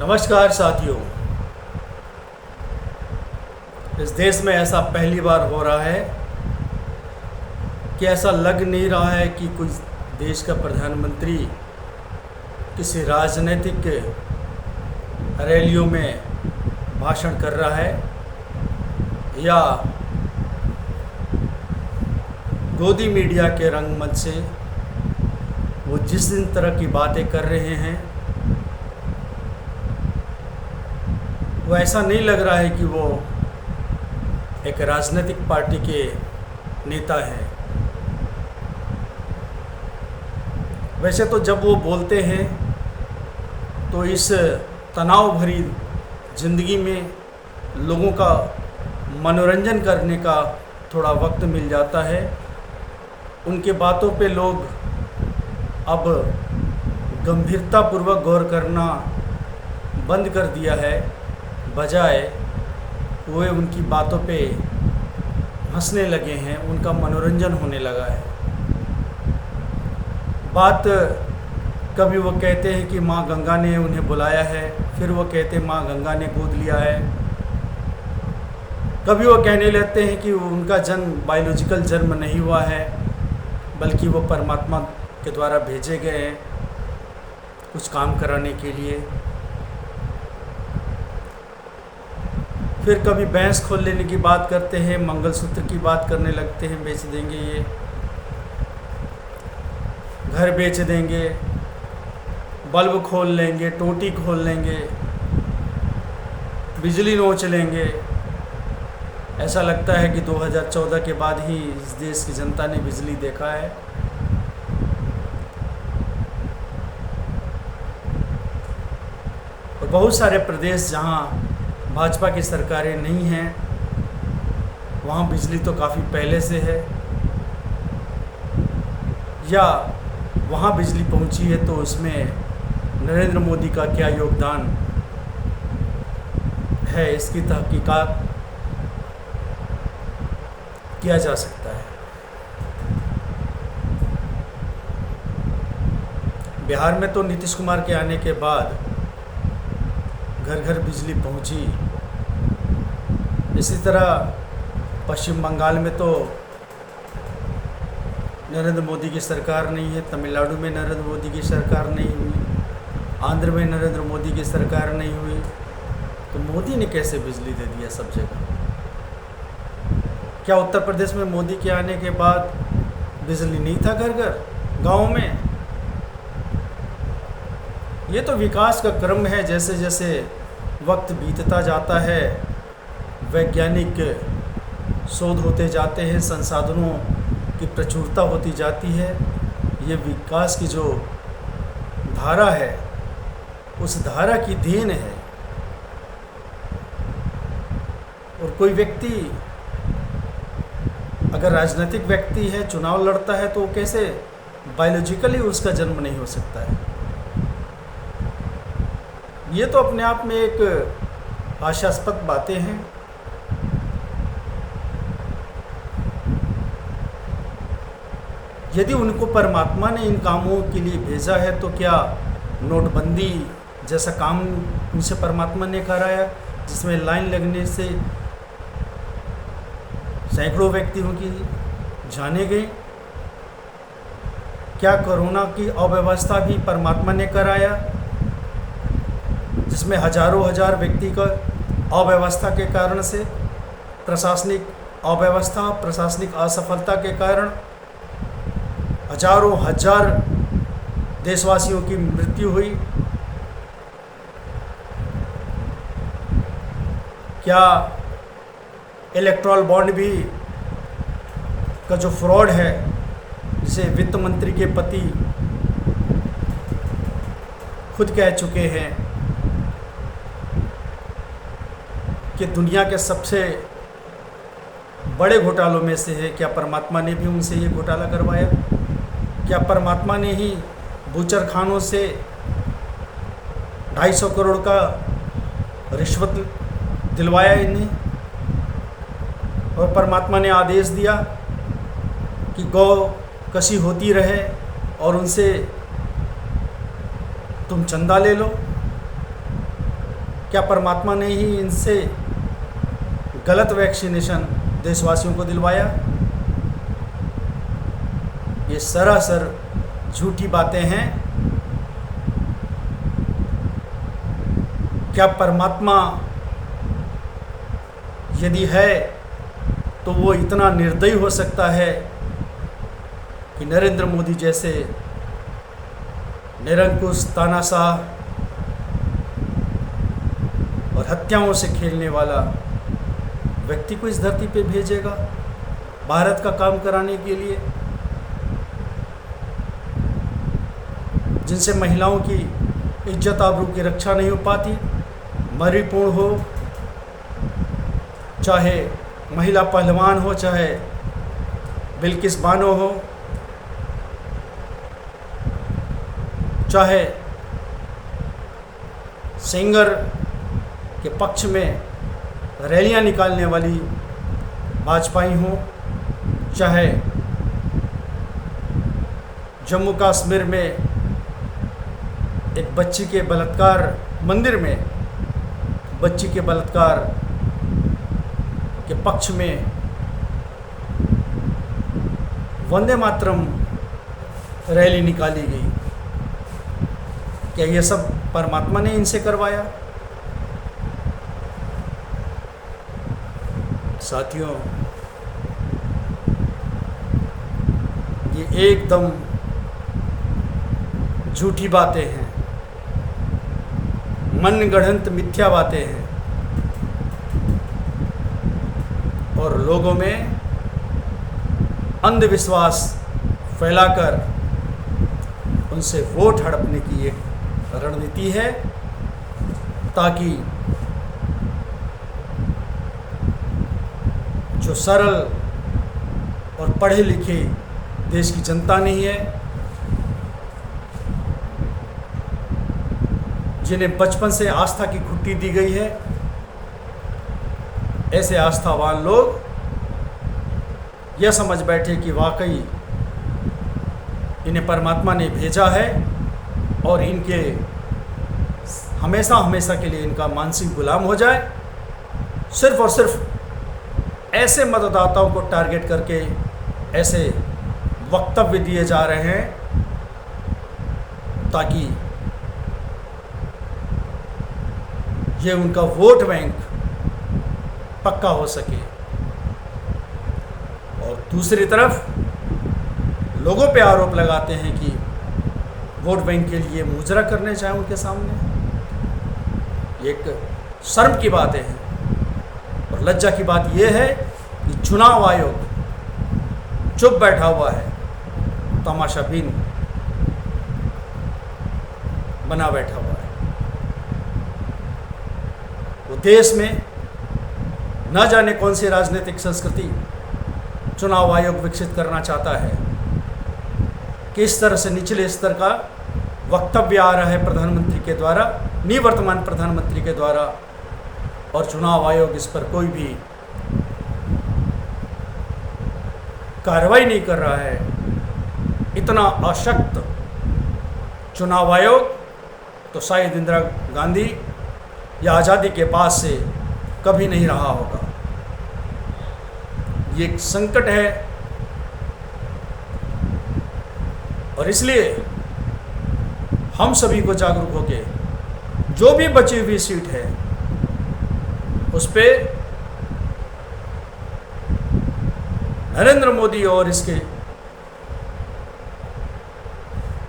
नमस्कार साथियों। इस देश में ऐसा पहली बार हो रहा है कि ऐसा लग नहीं रहा है कि कोई देश का प्रधानमंत्री किसी राजनीतिक रैलियों में भाषण कर रहा है या गोदी मीडिया के रंगमंच से वो जिस तरह की बातें कर रहे हैं वो ऐसा नहीं लग रहा है कि वो एक राजनीतिक पार्टी के नेता हैं। वैसे तो जब वो बोलते हैं तो इस तनाव भरी ज़िंदगी में लोगों का मनोरंजन करने का थोड़ा वक्त मिल जाता है। उनके बातों पे लोग अब गंभीरतापूर्वक गौर करना बंद कर दिया है, बजाय वे उनकी बातों पे हंसने लगे हैं, उनका मनोरंजन होने लगा है। बात कभी वो कहते हैं कि माँ गंगा ने उन्हें बुलाया है, फिर वो कहते हैं माँ गंगा ने गोद लिया है। कभी वो कहने लगते हैं कि उनका जन्म बायोलॉजिकल जन्म नहीं हुआ है, बल्कि वो परमात्मा के द्वारा भेजे गए हैं कुछ काम कराने के लिए। फिर कभी भैंस खोल लेने की बात करते हैं, मंगलसूत्र की बात करने लगते हैं, बेच देंगे, ये घर बेच देंगे, बल्ब खोल लेंगे, टोटी खोल लेंगे, बिजली नोच लेंगे। ऐसा लगता है कि 2014 के बाद ही इस देश की जनता ने बिजली देखा है। और बहुत सारे प्रदेश जहां भाजपा की सरकारें नहीं हैं, वहाँ बिजली तो काफ़ी पहले से है, या वहाँ बिजली पहुँची है तो उसमें नरेंद्र मोदी का क्या योगदान है, इसकी तहकीकात किया जा सकता है। बिहार में तो नीतीश कुमार के आने के बाद घर घर बिजली पहुंची। इसी तरह पश्चिम बंगाल में तो नरेंद्र मोदी की सरकार नहीं है, तमिलनाडु में नरेंद्र मोदी की सरकार नहीं हुई, आंध्र में नरेंद्र मोदी की सरकार नहीं हुई, तो मोदी ने कैसे बिजली दे दिया सब जगह? क्या उत्तर प्रदेश में मोदी के आने के बाद बिजली नहीं था घर घर गाँव में? ये तो विकास का क्रम है। जैसे जैसे वक्त बीतता जाता है, वैज्ञानिक शोध होते जाते हैं, संसाधनों की प्रचुरता होती जाती है, ये विकास की जो धारा है उस धारा की देन है। और कोई व्यक्ति अगर राजनीतिक व्यक्ति है, चुनाव लड़ता है, तो वो कैसे बायोलॉजिकली उसका जन्म नहीं हो सकता है? ये तो अपने आप में एक हास्यास्पद बातें हैं। यदि उनको परमात्मा ने इन कामों के लिए भेजा है तो क्या नोटबंदी जैसा काम उनसे परमात्मा ने कराया, जिसमें लाइन लगने से सैकड़ों व्यक्तियों की जाने गई? क्या कोरोना की अव्यवस्था भी परमात्मा ने कराया, जिसमें हजारों हजार व्यक्ति का अव्यवस्था के कारण से, प्रशासनिक अव्यवस्था, प्रशासनिक असफलता के कारण हजारों हजार देशवासियों की मृत्यु हुई? क्या इलेक्ट्रल बॉन्ड भी का जो फ्रॉड है, जिसे वित्त मंत्री के पति खुद कह चुके हैं कि दुनिया के सबसे बड़े घोटालों में से है, क्या परमात्मा ने भी उनसे ये घोटाला करवाया? क्या परमात्मा ने ही बूचर खानों से 250 करोड़ का रिश्वत दिलवाया इन्हें? और परमात्मा ने आदेश दिया कि गौ कशी होती रहे और उनसे तुम चंदा ले लो। क्या परमात्मा ने ही इनसे गलत वैक्सीनेशन देशवासियों को दिलवाया? ये सरासर झूठी बातें हैं। क्या परमात्मा यदि है तो वो इतना निर्दयी हो सकता है कि नरेंद्र मोदी जैसे निरंकुश, तानाशाह और हत्याओं से खेलने वाला व्यक्ति को इस धरती पे भेजेगा भारत का काम कराने के लिए, जिनसे महिलाओं की इज्जत आबरू की रक्षा नहीं हो पाती? मणिपुर हो, चाहे महिला पहलवान हो, चाहे बिल्किस बानो हो, चाहे सिंगर के पक्ष में रैलियां निकालने वाली वाजपेयी हो, चाहे जम्मू कश्मीर में एक बच्ची के बलात्कार, मंदिर में बच्ची के बलात्कार के पक्ष में वंदे मातरम रैली निकाली गई। क्या ये सब परमात्मा ने इनसे करवाया? साथियों, ये एकदम झूठी बातें हैं, मनगढ़ंत मिथ्या बातें हैं और लोगों में अंधविश्वास फैलाकर उनसे वोट हड़पने की एक रणनीति है, ताकि जो सरल और पढ़े लिखे देश की जनता नहीं है, जिन्हें बचपन से आस्था की घुट्टी दी गई है, ऐसे आस्थावान लोग यह समझ बैठे कि वाकई इन्हें परमात्मा ने भेजा है और इनके हमेशा हमेशा के लिए इनका मानसिक गुलाम हो जाए। सिर्फ और सिर्फ ऐसे मतदाताओं को टारगेट करके ऐसे वक्तव्य दिए जा रहे हैं ताकि ये उनका वोट बैंक पक्का हो सके। और दूसरी तरफ लोगों पे आरोप लगाते हैं कि वोट बैंक के लिए मुजरा करने चाहे उनके सामने। एक शर्म की बात है और लज्जा की बात यह है कि चुनाव आयोग चुप बैठा हुआ है, तमाशाबीन बना बैठा हुआ है। वो देश में न जाने कौन सी राजनीतिक संस्कृति चुनाव आयोग विकसित करना चाहता है, किस तरह से निचले स्तर का वक्तव्य आ रहा है प्रधानमंत्री के द्वारा, निवर्तमान प्रधानमंत्री के द्वारा, और चुनाव आयोग इस पर कोई भी कार्रवाई नहीं कर रहा है। इतना अशक्त चुनाव आयोग तो शायद इंदिरा गांधी या आज़ादी के बाद से कभी नहीं रहा होगा। ये एक संकट है और इसलिए हम सभी को जागरूक होके जो भी बची हुई सीट है उस पे नरेंद्र मोदी और इसके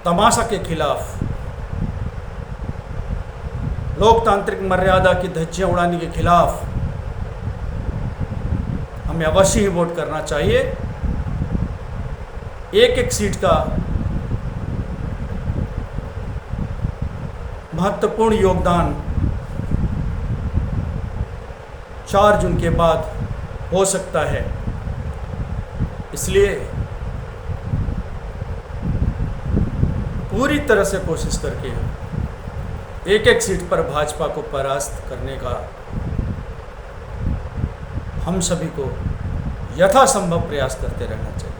तमाशा के खिलाफ, लोकतांत्रिक मर्यादा की धज्जियां उड़ाने के खिलाफ हमें अवश्य ही वोट करना चाहिए। एक एक सीट का महत्वपूर्ण योगदान 4 जून के बाद हो सकता है। इसलिए पूरी तरह से कोशिश करके एक एक सीट पर भाजपा को परास्त करने का हम सभी को यथासंभव प्रयास करते रहना चाहिए।